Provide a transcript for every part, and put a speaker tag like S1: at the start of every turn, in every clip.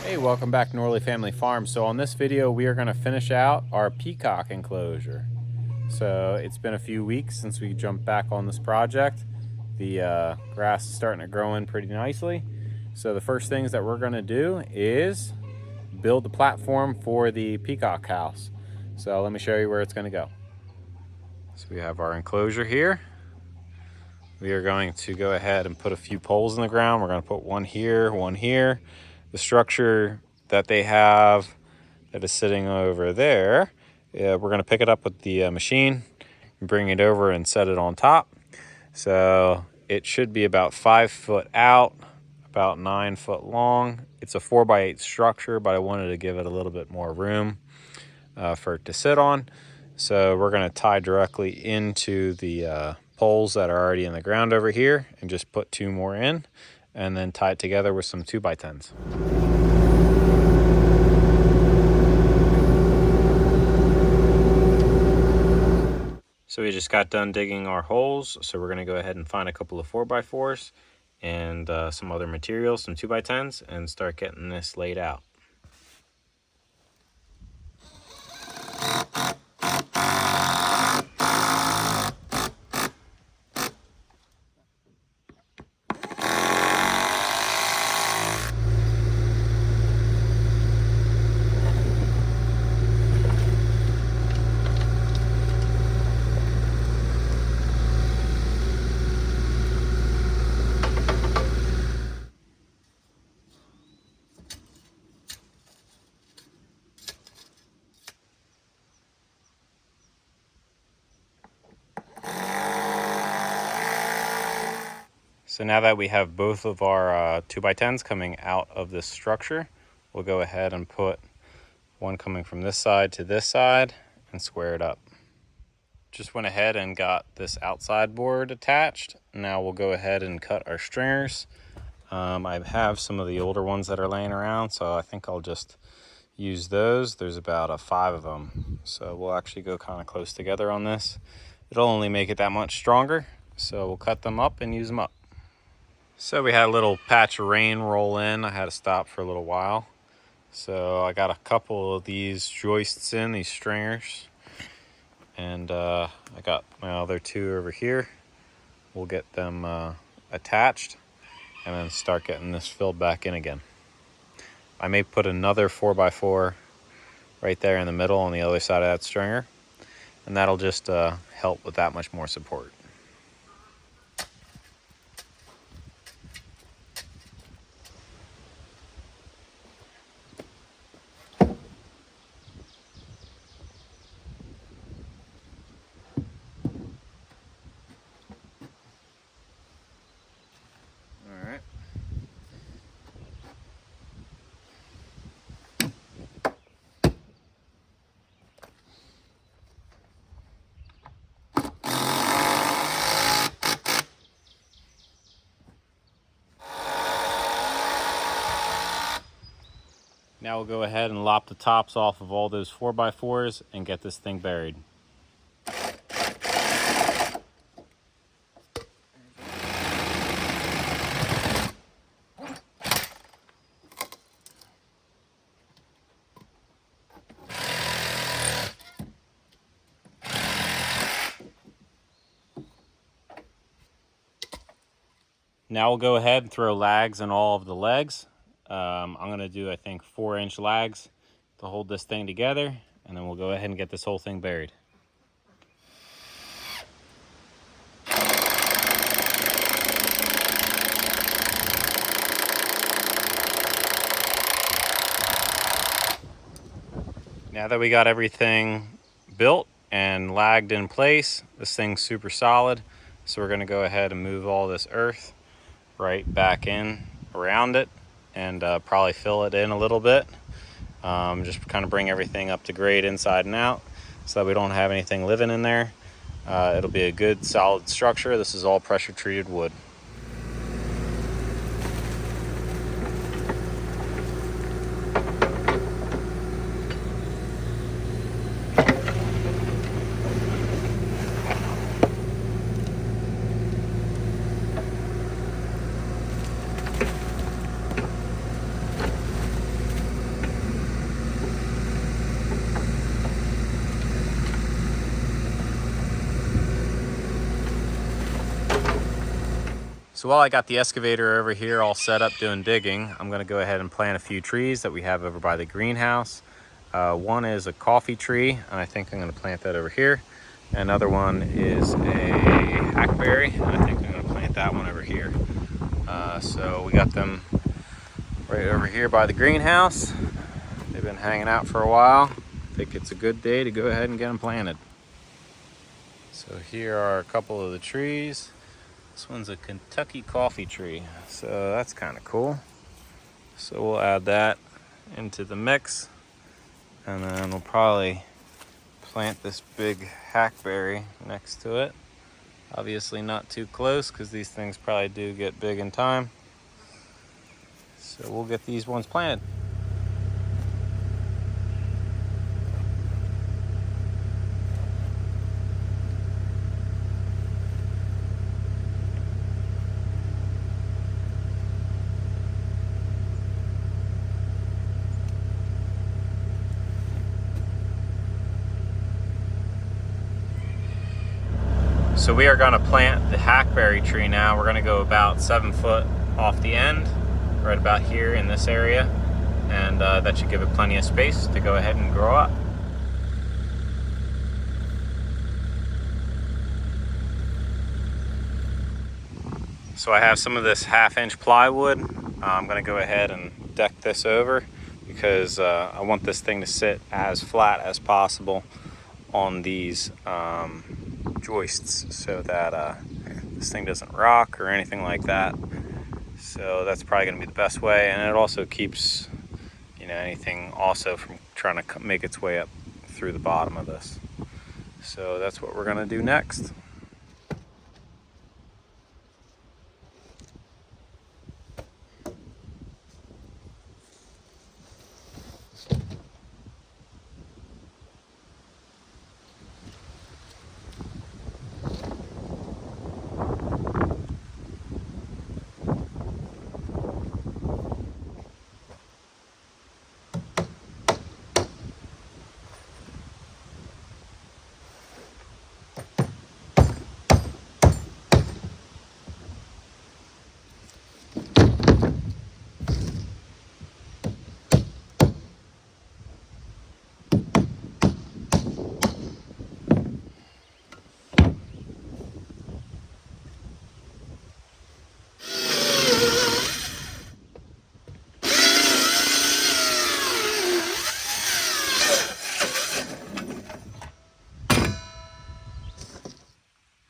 S1: Hey, welcome back to Norley Family Farm. So on this video, we are going to finish out our peacock enclosure. So it's been a few weeks since we jumped back on this project. The grass is starting to grow in pretty nicely. So the first things that we're going to do is build the platform for the peacock house. So let me show you where it's going to go. So we have our enclosure here. We are going to go ahead and put a few poles in the ground. We're going to put one here, one here. The structure that they have that is sitting over there, we're going to pick it up with the machine and bring it over and set it on top. So it should be about 5 foot out, about 9 foot long. It's a 4x8 structure, but I wanted to give it a little bit more room for it to sit on. So we're going to tie directly into the poles that are already in the ground over here and just put 2 more in and then tie it together with some 2x10s. So we just got done digging our holes, so we're going to go ahead and find a couple of 4x4s and some other materials, some 2x10s, and start getting this laid out. So now that we have both of our 2x10s coming out of this structure, we'll go ahead and put one coming from this side to this side and square it up. Just went ahead and got this outside board attached. Now we'll go ahead and cut our stringers. I have some of the older ones that are laying around, so I think I'll just use those. There's about 5 of them, so we'll actually go kind of close together on this. It'll only make it that much stronger, so we'll cut them up and use them up. So we had a little patch of rain roll in. I had to stop for a little while. So I got a couple of these joists in, these stringers. And I got my other 2 over here. We'll get them attached and then start getting this filled back in again. I may put another 4x4 right there in the middle on the other side of that stringer. And that'll just help with that much more support. Now we'll go ahead and lop the tops off of all those 4x4s and get this thing buried. Now we'll go ahead and throw lags in all of the legs. I'm going to do, I think, 4-inch lags to hold this thing together, and then we'll go ahead and get this whole thing buried. Now that we got everything built and lagged in place, this thing's super solid, so we're going to go ahead and move all this earth right back in around it and probably fill it in a little bit. Just kind of bring everything up to grade inside and out so that we don't have anything living in there. It'll be a good solid structure. This is all pressure treated wood. So while I got the excavator over here all set up doing digging, I'm going to go ahead and plant a few trees that we have over by the greenhouse. One is a coffee tree, and I think I'm going to plant that over here. Another one is a hackberry, and I think I'm going to plant that one over here. So we got them right over here by the greenhouse. They've been hanging out for a while. I think it's a good day to go ahead and get them planted. So here are a couple of the trees. This one's a Kentucky coffee tree, so that's kind of cool. So we'll add that into the mix, and then we'll probably plant this big hackberry next to it. Obviously not too close because these things probably do get big in time. So we'll get these ones planted. So we are going to plant the hackberry tree now. We're going to go about 7 foot off the end, right about here in this area, and that should give it plenty of space to go ahead and grow up. So I have some of this 1/2-inch plywood. I'm going to go ahead and deck this over because I want this thing to sit as flat as possible on these joists so that this thing doesn't rock or anything like that. So that's probably going to be the best way, and it also keeps, you know, anything also from trying to make its way up through the bottom of this. So that's what we're going to do next.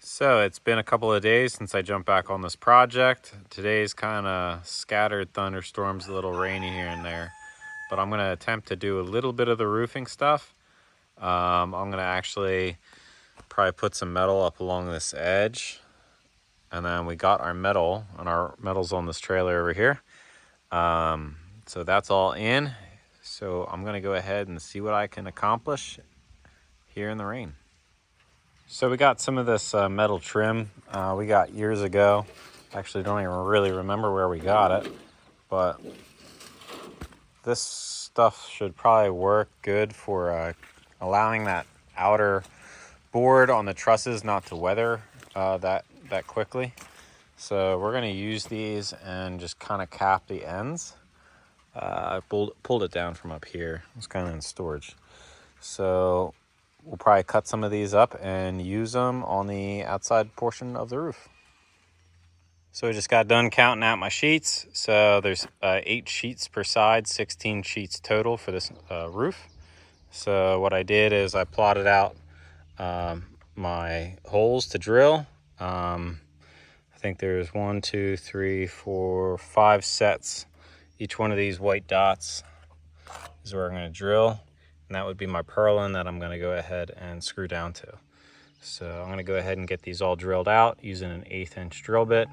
S1: So it's been a couple of days since I jumped back on this project. Today's kind of scattered thunderstorms, a little rainy here and there, but I'm going to attempt to do a little bit of the roofing stuff. I'm going to actually probably put some metal up along this edge, and then we got our metal, and our metal's on this trailer over here. So that's all in. So I'm going to go ahead and see what I can accomplish here in the rain. So we got some of this metal trim we got years ago. Actually don't even really remember where we got it, but this stuff should probably work good for allowing that outer board on the trusses not to weather that quickly. So we're going to use these and just kind of cap the ends. I pulled it down from up here. It's kind of in storage. So we'll probably cut some of these up and use them on the outside portion of the roof. So I just got done counting out my sheets. So there's 8 sheets per side, 16 sheets total for this roof. So what I did is I plotted out my holes to drill. I think there's 1, 2, 3, 4, 5 sets. Each one of these white dots is where I'm going to drill. And that would be my purlin that I'm going to go ahead and screw down to. So I'm going to go ahead and get these all drilled out using an 1/8-inch drill bit.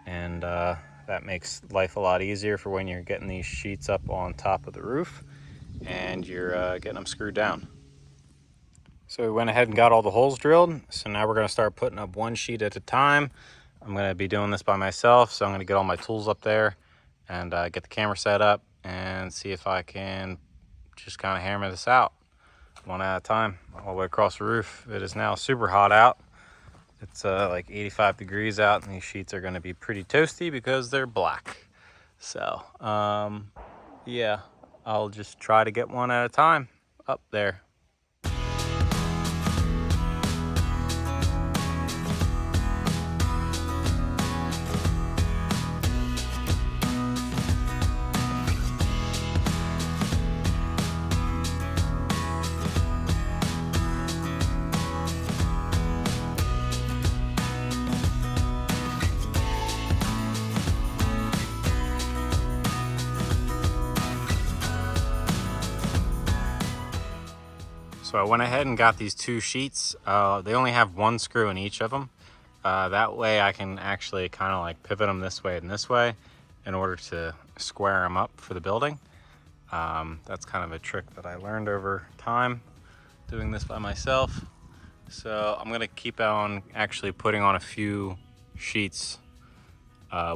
S1: And that makes life a lot easier for when you're getting these sheets up on top of the roof and you're getting them screwed down. So we went ahead and got all the holes drilled. So now we're going to start putting up one sheet at a time. I'm going to be doing this by myself. So I'm going to get all my tools up there and get the camera set up and see if I can just kind of hammer this out one at a time all the way across the roof. It is now super hot out. It's like 85 degrees out, and these sheets are going to be pretty toasty because they're black. So yeah, I'll just try to get one at a time up there. So I went ahead and got these two sheets. They only have one screw in each of them. That way I can actually kind of like pivot them this way and this way in order to square them up for the building. That's kind of a trick that I learned over time doing this by myself. So I'm gonna keep on actually putting on a few sheets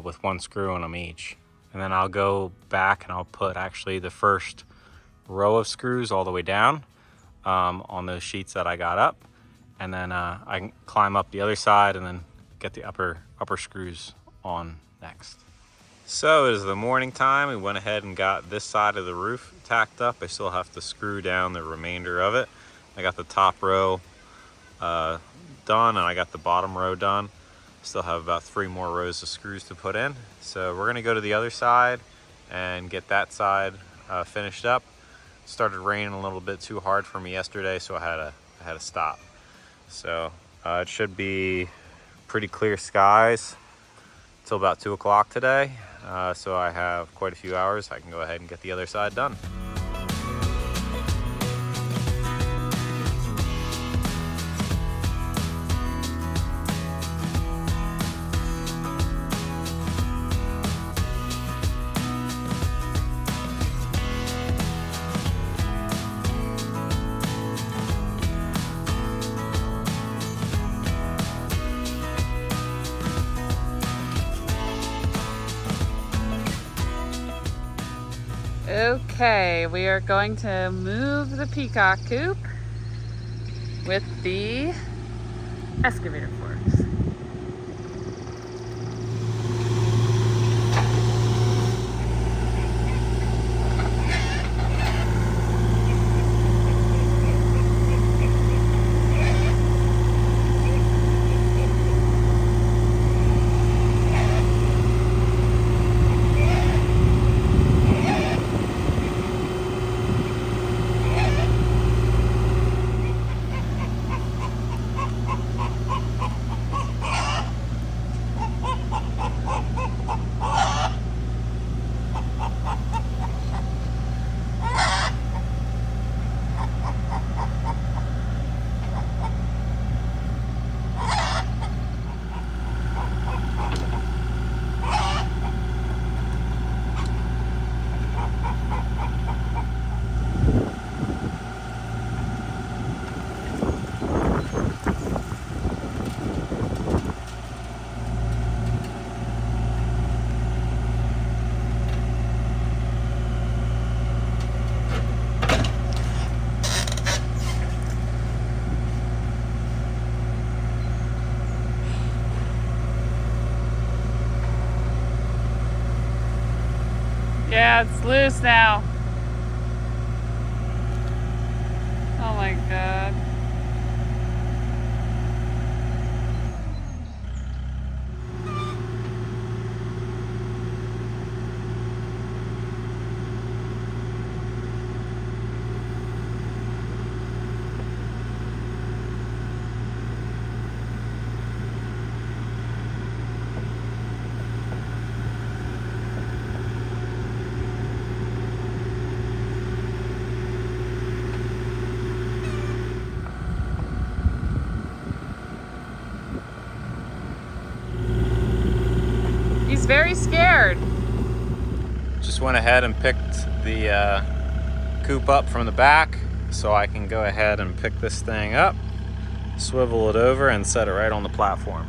S1: with one screw in them each. And then I'll go back and I'll put actually the first row of screws all the way down on those sheets that I got up, and then I can climb up the other side and then get the upper screws on next. So it is the morning time. We went ahead and got this side of the roof tacked up. I still have to screw down the remainder of it. I got the top row done, and I got the bottom row done. Still have about 3 more rows of screws to put in. So we're gonna go to the other side and get that side finished up. Started raining a little bit too hard for me yesterday, so I had to stop. So it should be pretty clear skies till about 2 o'clock today. So I have quite a few hours. I can go ahead and get the other side done.
S2: Okay, we are going to move the peacock coop with the excavator forks. Yeah, it's loose now. Oh my God. He's very scared.
S1: Just went ahead and picked the coop up from the back so I can go ahead and pick this thing up, swivel it over, and set it right on the platform.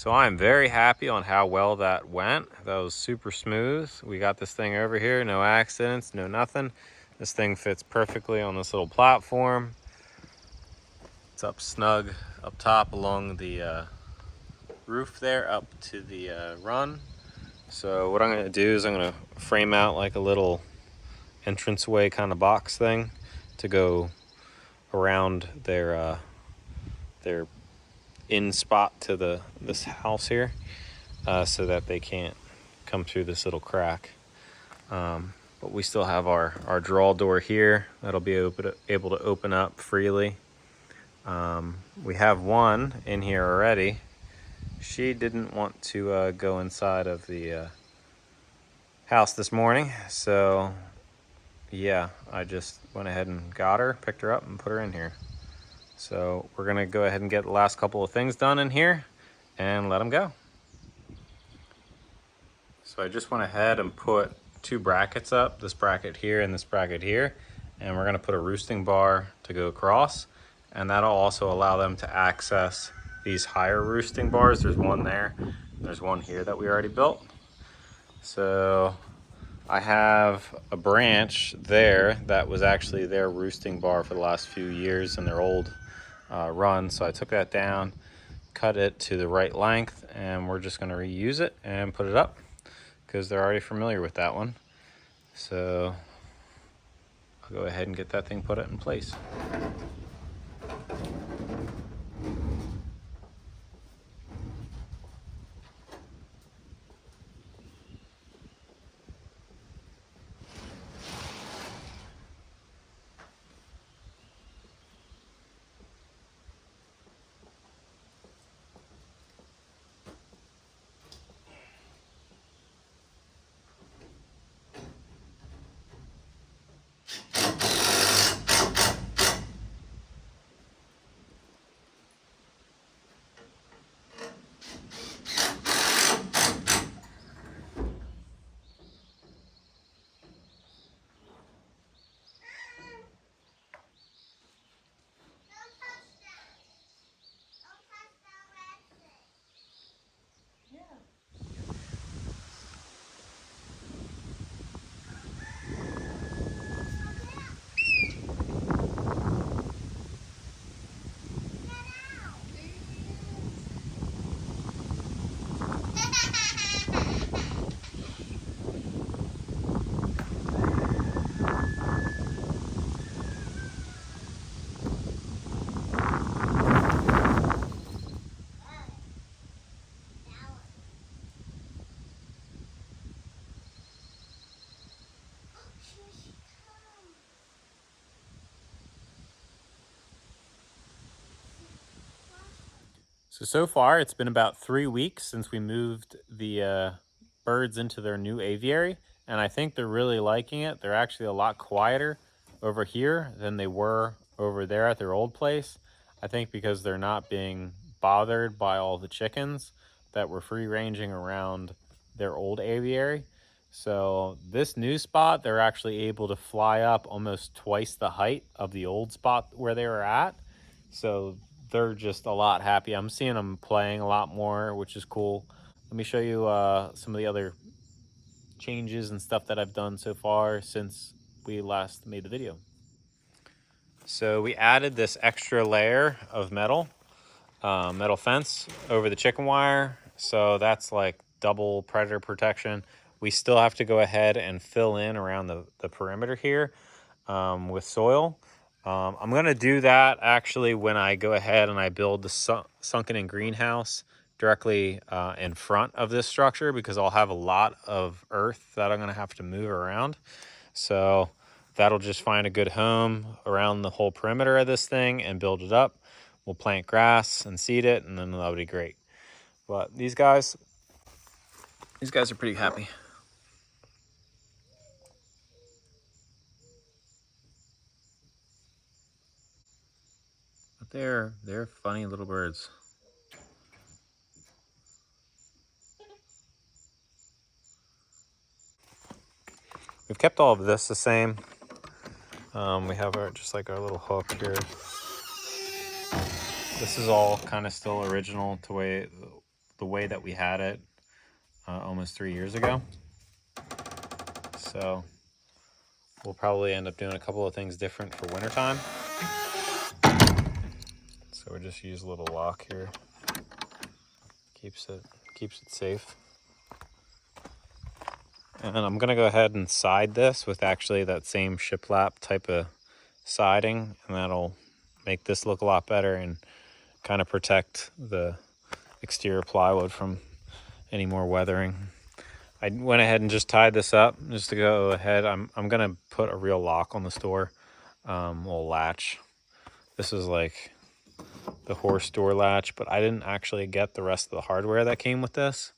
S1: So I'm very happy on how well that went. That was super smooth. We got this thing over here, no accidents, no nothing. This thing fits perfectly on this little platform. It's up snug up top along the roof there up to the run. So what I'm gonna do is I'm gonna frame out like a little entranceway kind of box thing to go around their in spot to this house here, so that they can't come through this little crack. But we still have our draw door here that'll be able to open up freely. We have one in here already. She didn't want to go inside of the house this morning, so yeah, I just went ahead and got her, picked her up, and put her in here. So we're gonna go ahead and get the last couple of things done in here and let them go. So I just went ahead and put two brackets up, this bracket here and this bracket here, and we're gonna put a roosting bar to go across, and that'll also allow them to access these higher roosting bars. There's one there, there's one here that we already built. So I have a branch there that was actually their roosting bar for the last few years in their old run. So I took that down, cut it to the right length, and we're just gonna reuse it and put it up because they're already familiar with that one. So I'll go ahead and get that thing put in place. So far it's been about 3 weeks since we moved the birds into their new aviary, and I think they're really liking it. They're actually a lot quieter over here than they were over there at their old place. I think because they're not being bothered by all the chickens that were free ranging around their old aviary. So this new spot, they're actually able to fly up almost twice the height of the old spot where they were at. So they're just a lot happy. I'm seeing them playing a lot more, which is cool. Let me show you some of the other changes and stuff that I've done so far since we last made the video. So we added this extra layer of metal fence over the chicken wire. So that's like double predator protection. We still have to go ahead and fill in around the perimeter here with soil. I'm going to do that actually when I go ahead and I build the sunken in greenhouse directly in front of this structure, because I'll have a lot of earth that I'm going to have to move around. So that'll just find a good home around the whole perimeter of this thing and build it up. We'll plant grass and seed it, and then that'll be great. But these guys are pretty happy. But they're funny little birds. We've kept all of this the same. We have just like our little hook here. This is all kind of still original to the the way that we had it almost 3 years ago. So we'll probably end up doing a couple of things different for wintertime. So we'll just use a little lock here. Keeps it safe. And I'm gonna go ahead and side this with actually that same shiplap type of siding, and that'll make this look a lot better and kind of protect the exterior plywood from any more weathering. I went ahead and just tied this up just to go ahead. I'm gonna put a real lock on this door, little latch. This is like the horse door latch, but I didn't actually get the rest of the hardware that came with this,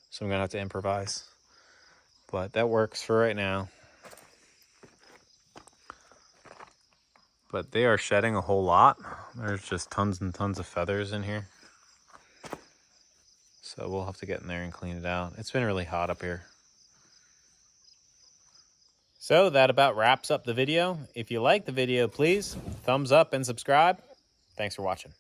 S1: so I'm gonna have to improvise. But that works for right now. But they are shedding a whole lot. There's just tons and tons of feathers in here. So we'll have to get in there and clean it out. It's been really hot up here. So that about wraps up the video. If you like the video, please thumbs up and subscribe. Thanks for watching.